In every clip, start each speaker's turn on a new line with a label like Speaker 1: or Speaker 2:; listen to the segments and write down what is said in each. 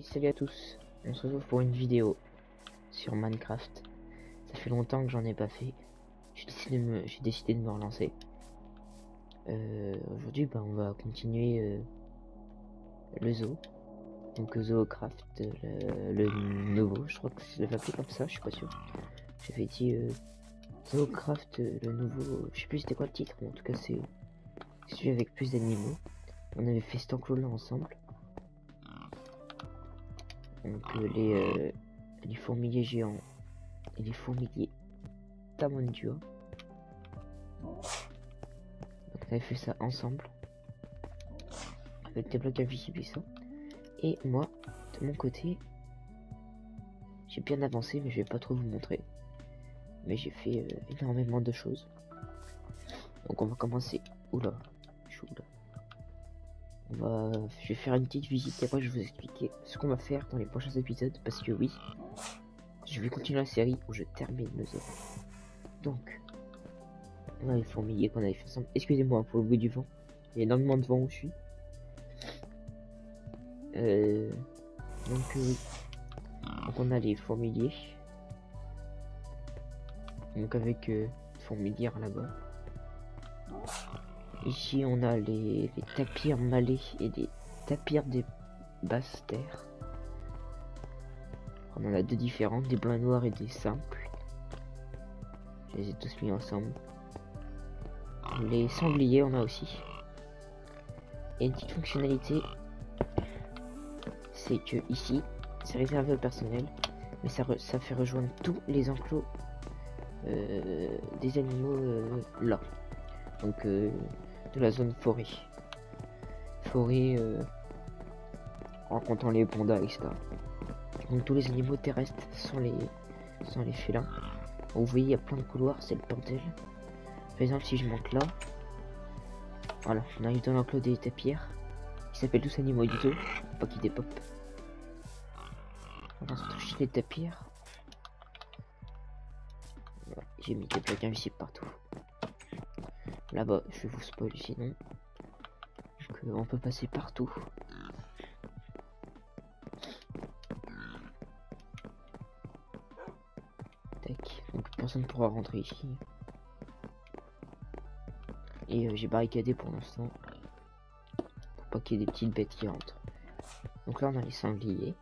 Speaker 1: Et salut à tous, on se retrouve pour une vidéo sur Minecraft. Ça fait longtemps que j'en ai pas fait. J'ai décidé de me relancer. Aujourd'hui, on va continuer le zoo. Donc Zoocraft, le nouveau. Je crois que je l'avais appelé comme ça, je suis pas sûr. J'avais dit Zoocraft, le nouveau. Je sais plus c'était quoi le titre, mais en tout cas c'est celui avec plus d'animaux. On avait fait cet enclos là ensemble. Donc les fourmiliers géants et les fourmiliers tamantua. Donc on avait fait ça ensemble avec des blocs invisibles et ça. Et moi, de mon côté, j'ai bien avancé, mais je vais pas trop vous montrer. Mais j'ai fait énormément de choses. Donc on va commencer. Oula, je suis là. Je vais faire une petite visite et après je vais vous expliquer ce qu'on va faire dans les prochains épisodes. Parce que oui, je vais continuer la série où je termine le zoo. Donc, on a les fourmiliers qu'on avait fait ensemble. Excusez-moi pour le bruit du vent. Il y a énormément de vent où je suis. Donc on a les fourmiliers. Donc avec fourmilières là-bas. Ici on a les tapirs malais et les tapirs des basses terres. On en a deux différents, des blancs noirs et des simples. Je les ai tous mis ensemble. Les sangliers on a aussi. Et une petite fonctionnalité, c'est que ici c'est réservé au personnel, mais ça fait rejoindre tous les enclos des animaux là. Donc de la zone forêt. En comptant les pandas, etc. Donc tous les animaux terrestres sont les félins. Vous voyez, il y a plein de couloirs, c'est le bordel. Par exemple, si je monte là, voilà, on arrive dans l'enclos des tapirs. Ils s'appellent tous animaux du zoo, pas qu'ils dépopent. On va se toucher les tapirs. Voilà, j'ai mis des blocs invisibles partout. Là-bas, je vais vous spoil sinon. On peut passer partout. Tac. Donc personne ne pourra rentrer ici. Et j'ai barricadé pour l'instant. Pour pas qu'il y ait des petites bêtes qui rentrent. Donc là on a les sangliers.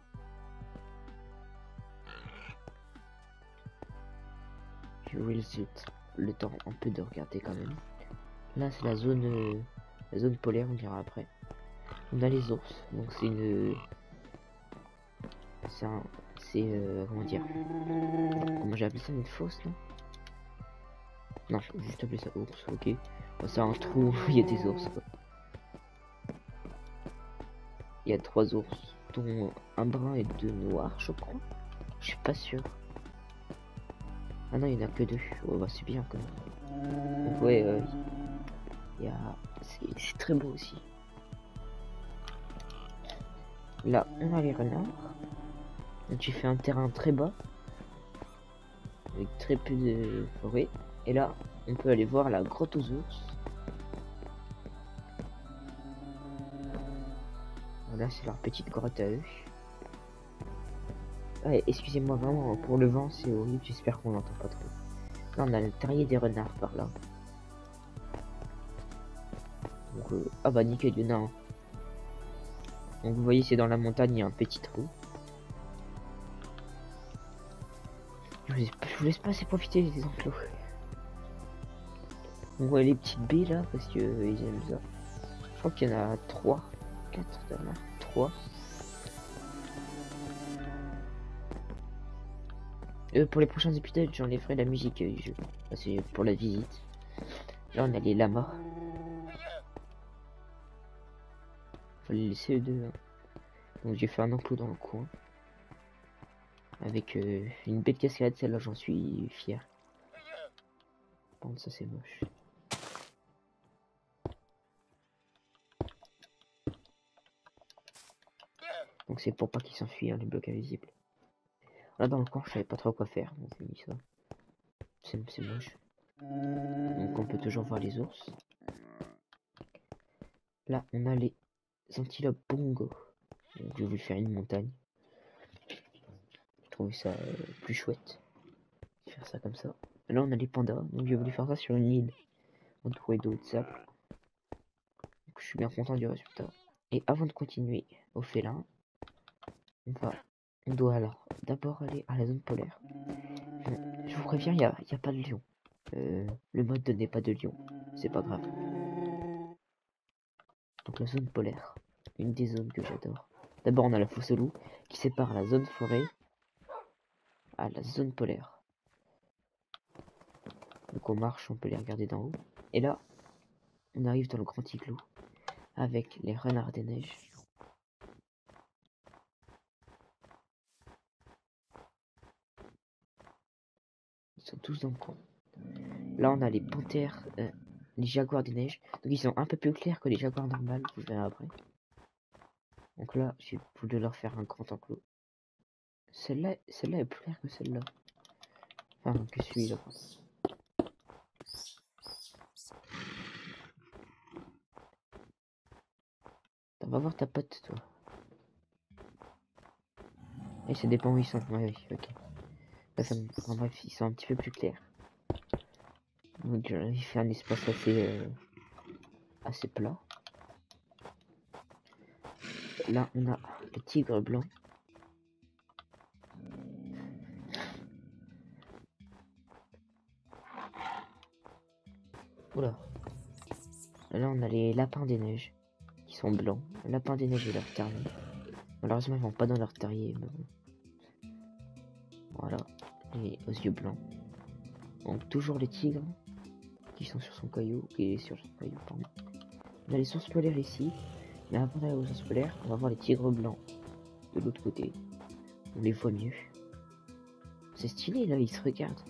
Speaker 1: Je vais vous laisser le temps un peu de regarder quand même. Là c'est la zone polaire, on dira après. On a les ours, donc c'est une... comment dire... Comment j'ai appelé ça, une fosse là? Non, j'ai juste appelé ça ours, ok. Bon, c'est un trou où il y a des ours quoi. Il y a 3 ours, dont un brun et 2 noirs je crois. Je suis pas sûr. Ah non, il n'y en a que 2. Oh, bah c'est bien quand même. Donc ouais, c'est très beau aussi. Là, on a les renards. Donc j'ai fait un terrain très bas. Avec très peu de forêt. Et là, on peut aller voir la grotte aux ours. Voilà, c'est leur petite grotte à eux. Ouais, excusez-moi vraiment, pour le vent, c'est horrible. J'espère qu'on l'entend pas trop. Là, on a le terrier des renards par là. Donc, ah bah nickel, il y en a un. Donc vous voyez, c'est dans la montagne, il y a un petit trou. Je vous laisse pas assez profiter des enclos. On voit les petites baies là, parce que ils aiment ça. Je crois qu'il y en a 3, 4, 3. Pour les prochains épisodes, j'enlèverai la musique du jeu. C'est pour la visite. Là, on a les lamas. Faut les laisser eux deux. Hein. Donc, j'ai fait un enclos dans le coin. Avec une belle cascade, celle-là, j'en suis fier. Par contre, ça, c'est moche. Donc, c'est pour pas qu'ils s'enfuient, hein, les blocs invisibles. Là, dans le coin, je savais pas trop quoi faire. Donc, j'ai mis ça. C'est moche. Donc, on peut toujours voir les ours. Là, on a les antilopes bongo. Donc, je vais vous faire une montagne. trouvé ça plus chouette. Faire ça comme ça. Là on a les pandas, donc j'ai voulu faire ça sur une île entourée d'eau de sable. Donc, je suis bien content du résultat. Et avant de continuer au félin, on doit alors d'abord aller à la zone polaire. Je vous préviens, il y a pas de lion. Le mode n'est pas de lion, c'est pas grave. Donc la zone polaire, une des zones que j'adore. D'abord on a la fosse au loup qui sépare la zone forêt à la zone polaire. Donc on marche, on peut les regarder d'en haut. Et là, on arrive dans le grand igloo avec les renards des neiges. Ils sont tous dans le coin. Là on a les panthères, les jaguars des neiges. Donc ils sont un peu plus clairs que les jaguars normales, vous verrez après. Donc là, j'ai voulu leur faire un grand enclos. Celle-là est plus claire que celle-là. Enfin, que celui-là. Va voir ta pote, toi. Et ça dépend où ils sont. Ouais, oui, ok. Enfin, bref, ils sont un petit peu plus clairs. Donc il fait un espace assez plat. Là, on a le tigre blanc. Oula. Là, on a les lapins des neiges qui sont blancs. Le lapin des neiges et leur terrier. Malheureusement, ils vont pas dans leur terrier. Mais bon. Voilà, les aux yeux blancs. Donc toujours les tigres qui sont sur son caillou, qui est sur son caillou, pardon. On a les ours polaires ici. Mais avant d'aller aux ours polaires, on va voir les tigres blancs de l'autre côté. On les voit mieux. C'est stylé là, ils se regardent.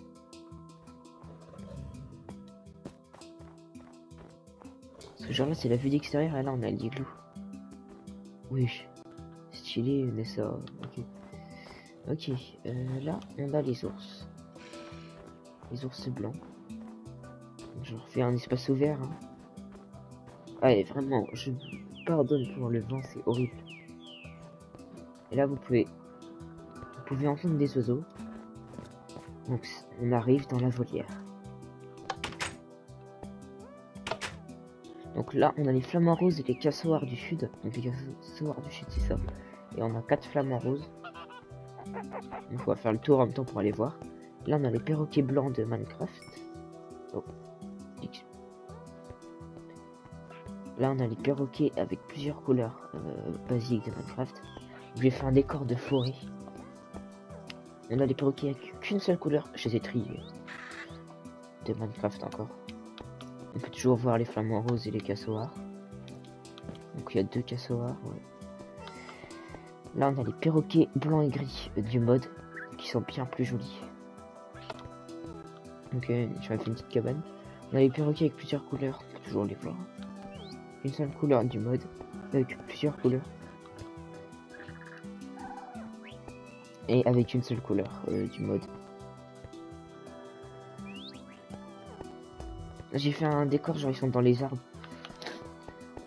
Speaker 1: Ce genre là c'est la vue d'extérieur et là on a l'igloo. Oui, stylé Nessa. Ok. Ok, là on a les ours. Les ours blancs. Je leur fais un espace ouvert. Hein. Allez, vraiment, je pardonne pour le vent, c'est horrible. Et là vous pouvez entendre des oiseaux. Donc on arrive dans la volière. Donc là on a les flamants roses et les cassoirs du sud. Donc les cassoirs du sud c'est ça. Et on a 4 flamants roses. Donc on va faire le tour en même temps pour aller voir. Là on a les perroquets blancs de Minecraft. Oh. Là on a les perroquets avec plusieurs couleurs basiques de Minecraft. Je vais faire un décor de forêt. On a les perroquets avec qu'une seule couleur. Je les ai triés. De Minecraft encore. On peut toujours voir les flamants roses et les cassoirs. Donc il y a 2 cassoirs. Ouais. Là on a les perroquets blancs et gris du mode qui sont bien plus jolis. Donc j'avais fait une petite cabane. On a les perroquets avec plusieurs couleurs. On peut toujours les voir. Une seule couleur du mode avec plusieurs couleurs. Et avec une seule couleur du mode. J'ai fait un décor genre ils sont dans les arbres.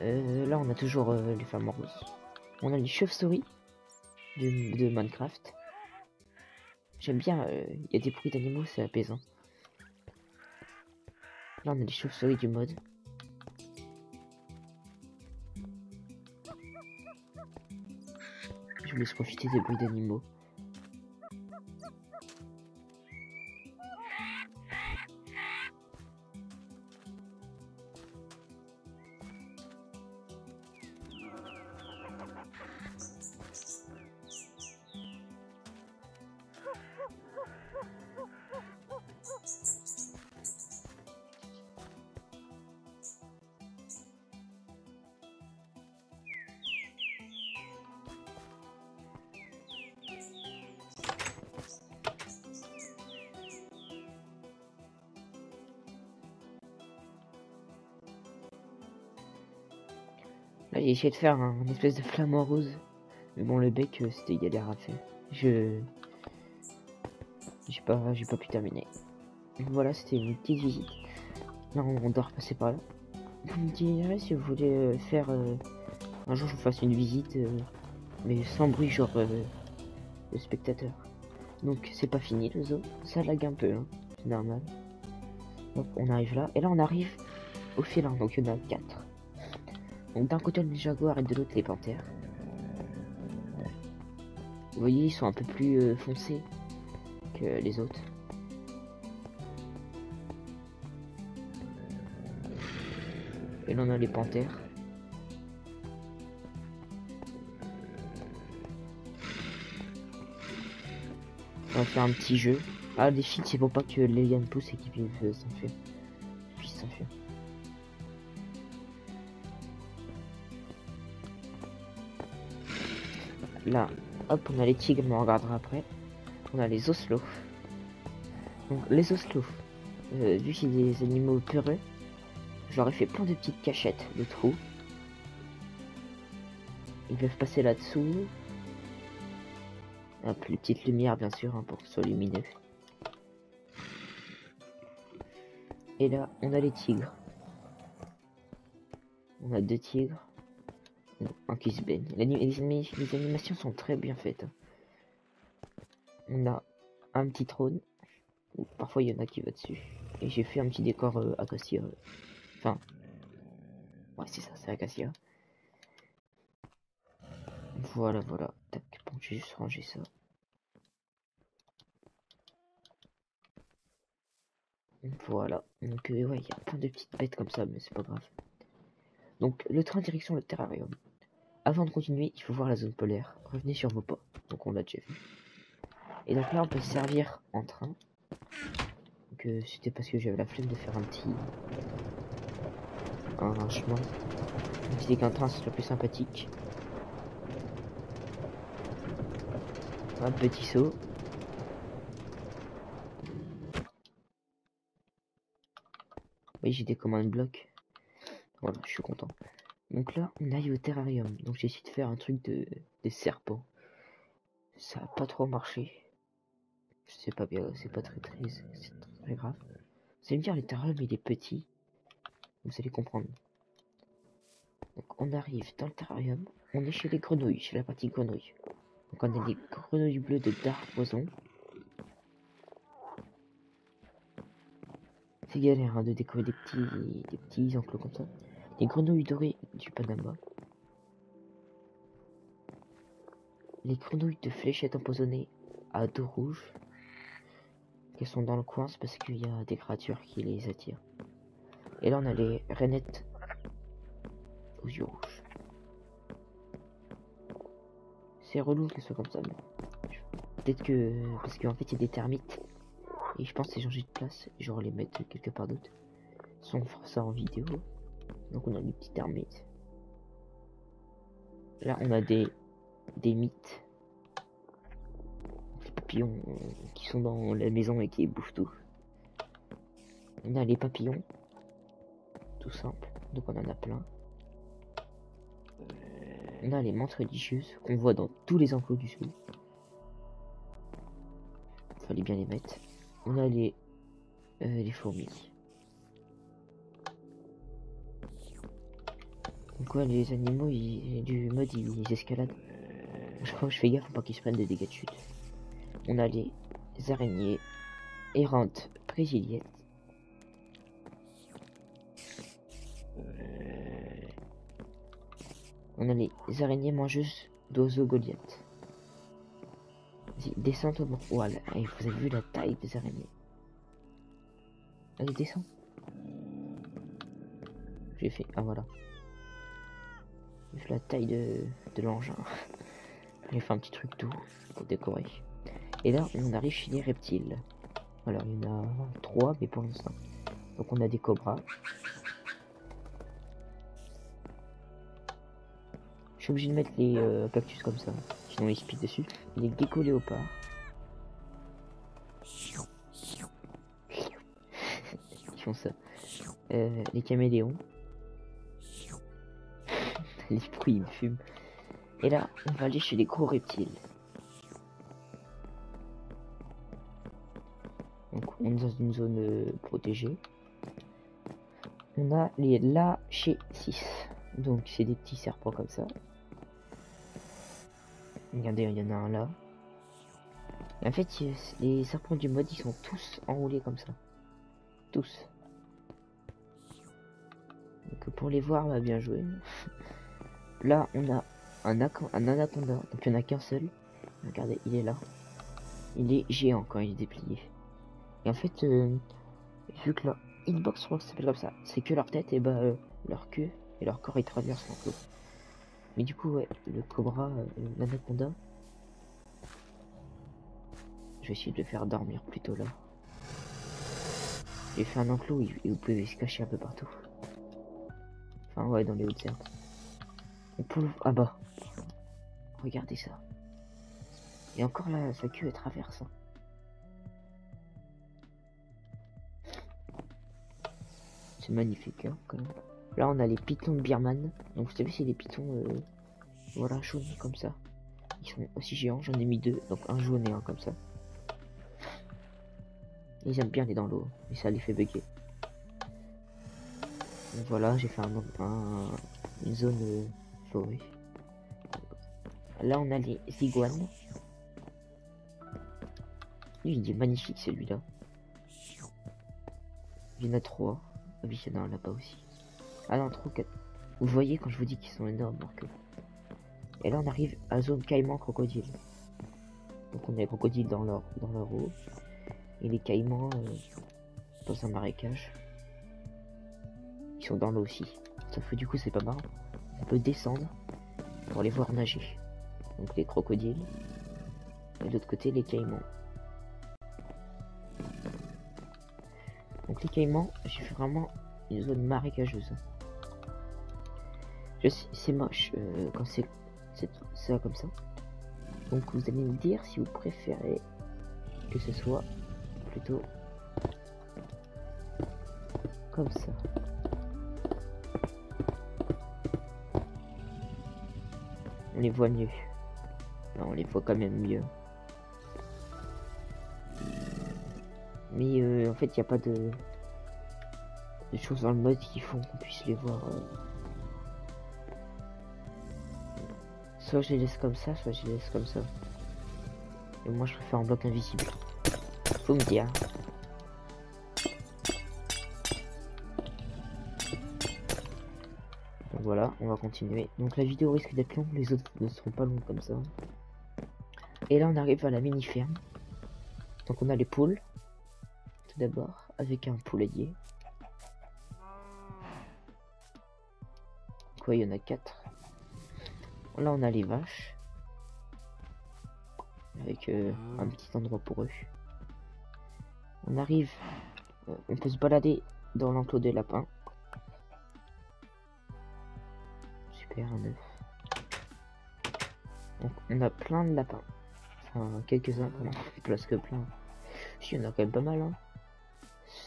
Speaker 1: Là on a toujours les flamants roses. On a les chauves-souris de Minecraft. J'aime bien, il y a des bruits d'animaux, c'est apaisant. Là on a les chauves-souris du mode. Je vous laisse profiter des bruits d'animaux. Là j'ai essayé de faire un espèce de flamant rose. Mais bon le bec c'était galère à faire. J'ai pas pu terminer. Donc voilà, c'était une petite visite. Là on doit repasser par là. Vous me direz si vous voulez faire un jour je vous fasse une visite mais sans bruit genre de spectateur. Donc c'est pas fini le zoo, ça lag un peu, hein. C'est normal. Donc on arrive là, et là on arrive au félin, donc il y en a 4. Donc d'un côté on a les jaguars et de l'autre les panthères. Vous voyez, ils sont un peu plus foncés que les autres. Et là on a les panthères. On va faire un petit jeu. Ah, des feats, c'est pour pas que les lianes poussent et qu'ils puissent s'enfuir. Là, hop, on a les tigres, mais on regardera après. On a les oslots. Donc, les oslots, vu que c'est des animaux peureux, je leur ai fait plein de petites cachettes de trous. Ils peuvent passer là-dessous. Hop, les petites lumières, bien sûr, hein, pour que ce soit lumineux. Et là, on a les tigres. On a 2 tigres. Un qui se baigne. Les animations sont très bien faites. On a un petit trône. Parfois, il y en a qui va dessus. Et j'ai fait un petit décor acacia. Enfin, ouais, c'est ça, c'est acacia. Voilà, voilà. Tac, bon, je vais juste ranger ça. Voilà. Donc, ouais, il y a plein de petites bêtes comme ça, mais c'est pas grave. Donc, le train direction le terrarium. Avant de continuer, il faut voir la zone polaire. Revenez sur vos pas. Donc, on l'a déjà vu. Et donc là, on peut se servir en train. Donc, c'était parce que j'avais la flemme de faire un chemin. Je me disais qu'un train serait plus sympathique. Un petit saut. Oui, j'ai des commandes blocs. Voilà, je suis content. Donc là, on aille au terrarium. Donc j'ai essayé de faire un truc de serpent. Ça a pas trop marché. Je sais pas bien, c'est pas très grave. Vous allez me dire, le terrarium il est petit. Vous allez comprendre. Donc on arrive dans le terrarium. On est chez les grenouilles, chez la partie grenouille. Donc on a des grenouilles bleues de Dark Poison. C'est galère hein, de décorer des petits enclos comme ça. Les grenouilles dorées du Panama. Les grenouilles de fléchettes empoisonnées à dos rouge. Elles sont dans le coin, c'est parce qu'il y a des créatures qui les attirent. Et là on a les rainettes aux yeux rouges. C'est relou qu'elles soient comme ça, mais peut-être que... parce qu'en fait il y a des termites. Et je pense que c'est changer de place, genre les mettre quelque part d'autre. Si on fera ça en vidéo. Donc on a des petits termites. Là on a des mythes. Les papillons qui sont dans la maison et qui bouffent tout. On a les papillons. Tout simple. Donc on en a plein. On a les menthes religieuses qu'on voit dans tous les enclos du zoo. Fallait bien les mettre. On a les fourmis. Donc ouais, les animaux du mode ils escaladent. Je crois que je fais gaffe pour pas qu'ils se prennent des dégâts de chute. On a les araignées errantes brésiliennes. On a les araignées mangeuses d'oiseaux Goliath. Vas-y, descends au bord. Voilà, et vous avez vu la taille des araignées. Allez, descends. J'ai fait. Ah voilà. J'ai fait la taille de l'engin. J'ai fait un petit truc tout pour décorer. Et là, on arrive chez les reptiles. Alors, il y en a 3, mais pour l'instant. Donc, on a des cobras. Je suis obligé de mettre les cactus comme ça, sinon ils speed dessus. Les geckos léopards. Ils font ça. Les caméléons. Les fruits ils fument. Et là, on va aller chez les gros reptiles. Donc on est dans une zone protégée. On a les lachécis. Donc c'est des petits serpents comme ça. Regardez, il y en a un là. Et en fait, les serpents du mode, ils sont tous enroulés comme ça. Tous. Donc pour les voir, bah, bien joué. Là, on a un anaconda. Donc il n'y en a qu'un seul. Regardez, il est là. Il est géant quand il est déplié. Et en fait, vu que leur hitbox, je crois que ça s'appelle comme ça, c'est que leur tête et bah leur queue et leur corps ils traversent l'enclos. Mais du coup, ouais, le cobra, l'anaconda, je vais essayer de le faire dormir plutôt là. J'ai fait un enclos et vous pouvez se cacher un peu partout. Enfin, ouais, dans les hautes herbes. On peut ah bah, regardez ça. Et encore là, sa queue elle traverse. Hein. C'est magnifique, hein, quand même. Là, on a les pitons de Birman. Donc, vous savez, c'est des pitons, voilà, jaunes comme ça. Ils sont aussi géants. J'en ai mis deux, donc un jaune et un comme ça. Ils aiment bien aller dans l'eau, mais ça les fait bugger. Donc voilà, j'ai fait une zone forêt. Là, on a les iguanes. Lui, il est magnifique celui-là. Il y en a 3. Ah oui, il y en a un là-bas aussi. Ah non, 3, 4. Vous voyez quand je vous dis qu'ils sont énormes, que... Et là, on arrive à la zone caïman crocodile. Donc on a les crocodiles dans leur eau. Et les caïmans dans un marécage. Ils sont dans l'eau aussi. Sauf que du coup, c'est pas marrant. On peut descendre pour les voir nager. Donc les crocodiles. Et de l'autre côté, les caïmans. Donc les caïmans, j'ai fait vraiment une zone marécageuse. Je sais, c'est moche quand c'est ça comme ça. Donc vous allez me dire si vous préférez que ce soit plutôt comme ça. On les voit mieux. Non, on les voit quand même mieux. Mais en fait, il n'y a pas de choses dans le mode qui font qu'on puisse les voir. Soit je les laisse comme ça, soit je les laisse comme ça. Et moi, je préfère en bloc invisible. Faut me dire. Donc voilà, on va continuer. Donc la vidéo risque d'être longue, les autres ne seront pas longues comme ça. Et là, on arrive à la mini-ferme. Donc on a les poules. Tout d'abord, avec un poulailler. Quoi, il y en a 4. Là, on a les vaches. Avec un petit endroit pour eux. On arrive, on peut se balader dans l'enclos des lapins. Super, un œuf. Donc, on a plein de lapins. Enfin, quelques-uns, plus que plein. Si, il y en a quand même pas mal, hein.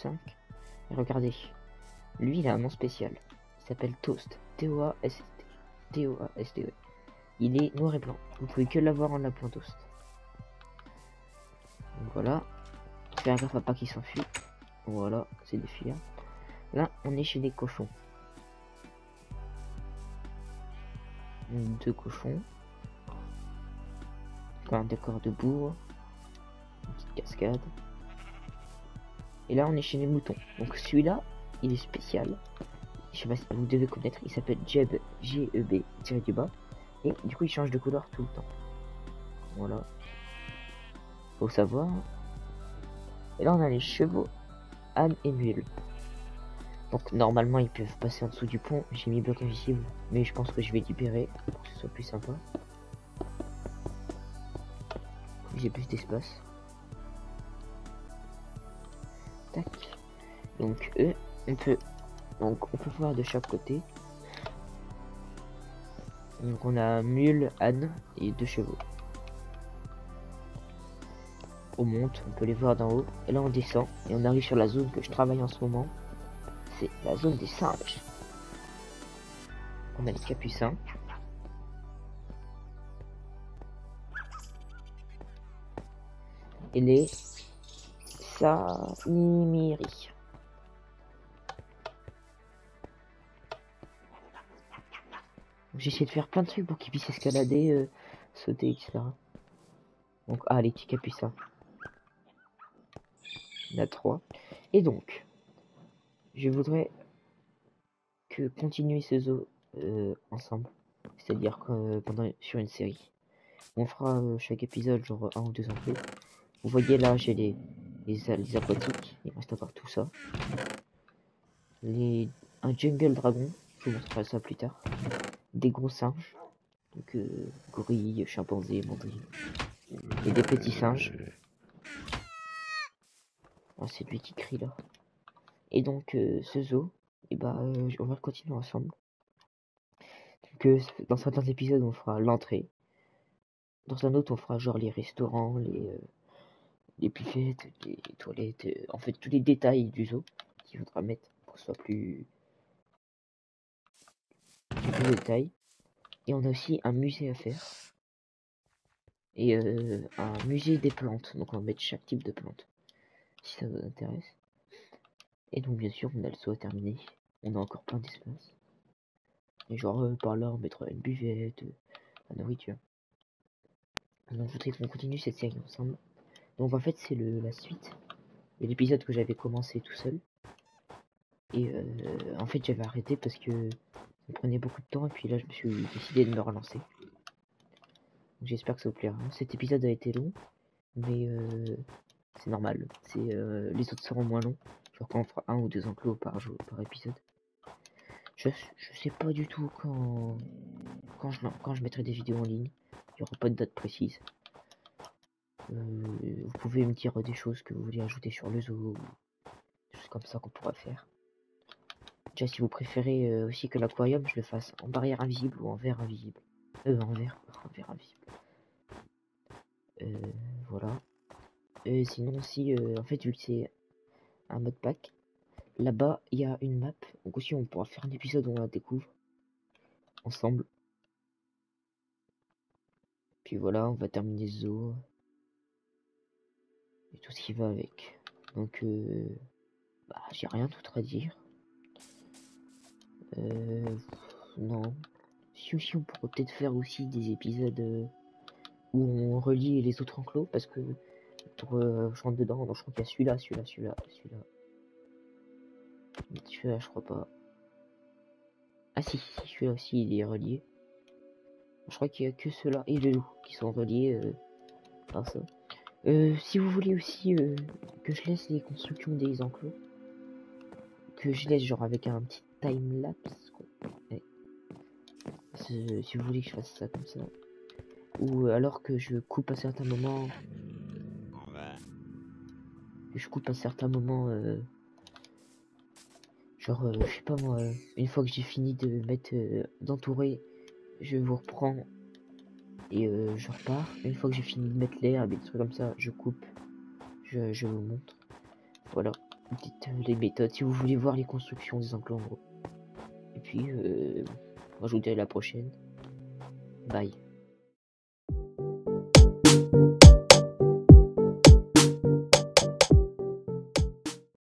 Speaker 1: 5. Et regardez, lui, il a un nom spécial. Il s'appelle Toast. T-O-A-S-T. T-O-A-S-T-E. Il est noir et blanc. Vous pouvez que l'avoir en lapin Toast. Donc voilà. Faire gaffe à pas qu'il s'enfuit. Voilà, c'est des filles. Là, on est chez les cochons. 2 cochons. Un décor de bourre. Une petite cascade. Et là, on est chez les moutons. Donc celui-là, il est spécial. Je sais pas si vous devez connaître. Il s'appelle Jeb, G-E-B, tiré du bas. Et du coup, il change de couleur tout le temps. Voilà. Faut savoir. Et là, on a les chevaux, ânes et mules. Donc, normalement, ils peuvent passer en dessous du pont. J'ai mis bloc invisible. Mais je pense que je vais libérer pour que ce soit plus sympa. J'ai plus d'espace. Tac. Donc, eux, on peut voir de chaque côté. Donc, on a mule, âne et 2 chevaux. On monte, on peut les voir d'en haut. Et là, on descend et on arrive sur la zone que je travaille en ce moment. C'est la zone des singes. On a les capucins. Et les Samiri. J'essaie de faire plein de trucs pour qu'ils puissent escalader, sauter, etc. Donc, ah, les petits capucins. Il y en a 3. Et donc, je voudrais que continuer ce zoo ensemble. C'est-à-dire que sur une série. On fera chaque épisode genre 1 ou 2 enclos. Vous voyez là, j'ai les aquatiques. Il reste encore tout ça. Un jungle dragon. Je vous montrerai ça plus tard. Des gros singes. Donc gorilles, chimpanzés, mandrilles. Et des petits singes. Ah, c'est lui qui crie là. Et donc ce zoo, et on va le continuer ensemble. Donc dans certains épisodes on fera l'entrée. Dans un autre on fera genre les restaurants, les buffettes, les toilettes, en fait tous les détails du zoo qu'il faudra mettre pour que ce soit plus de détails. Et on a aussi un musée à faire. Et un musée des plantes. Donc on va mettre chaque type de plante. Si ça vous intéresse. Et donc bien sûr on a le zoo à terminer. On a encore plein d'espace. Et genre par là on mettra une buvette, la nourriture. Donc je voudrais qu'on continue cette série ensemble. Donc en fait c'est la suite de l'épisode que j'avais commencé tout seul. Et en fait j'avais arrêté parce que ça prenait beaucoup de temps et puis là je me suis décidé de me relancer. J'espère que ça vous plaira. Cet épisode a été long, mais c'est normal. Les autres seront moins longs. Genre quand on fera 1 ou 2 enclos par épisode. Je sais pas du tout quand je mettrai des vidéos en ligne. Il n'y aura pas de date précise. Vous pouvez me dire des choses que vous voulez ajouter sur le zoo. Des choses comme ça qu'on pourra faire. Déjà si vous préférez aussi que l'aquarium je le fasse en barrière invisible ou en verre invisible. En verre invisible. Voilà. Sinon aussi en fait vu que c'est un mode pack, là-bas il y a une map. Donc aussi on pourra faire un épisode où on la découvre ensemble. Puis voilà, on va terminer ce zoo. Et tout ce qui va avec. Donc j'ai rien d'autre à dire. Non. Si aussi on pourrait peut-être faire aussi des épisodes où on relie les autres enclos parce que je rentre dedans, donc je crois qu'il y a celui-là. Celui-là je crois pas. Ah si, celui-là aussi il est relié. Je crois qu'il y a que ceux-là et le loup qui sont reliés par ça. Si vous voulez aussi que je laisse les constructions des enclos, que je laisse genre avec un petit time-lapse, ouais. Si vous voulez que je fasse ça comme ça, ou alors que je coupe à certains moments, genre je sais pas moi, une fois que j'ai fini de mettre d'entourer, je vous reprends et je repars. Une fois que j'ai fini de mettre l'herbe et des trucs comme ça, je coupe, je vous montre. Voilà, dites les méthodes si vous voulez voir les constructions des enclos en gros. Et puis moi je vous dis à la prochaine. Bye.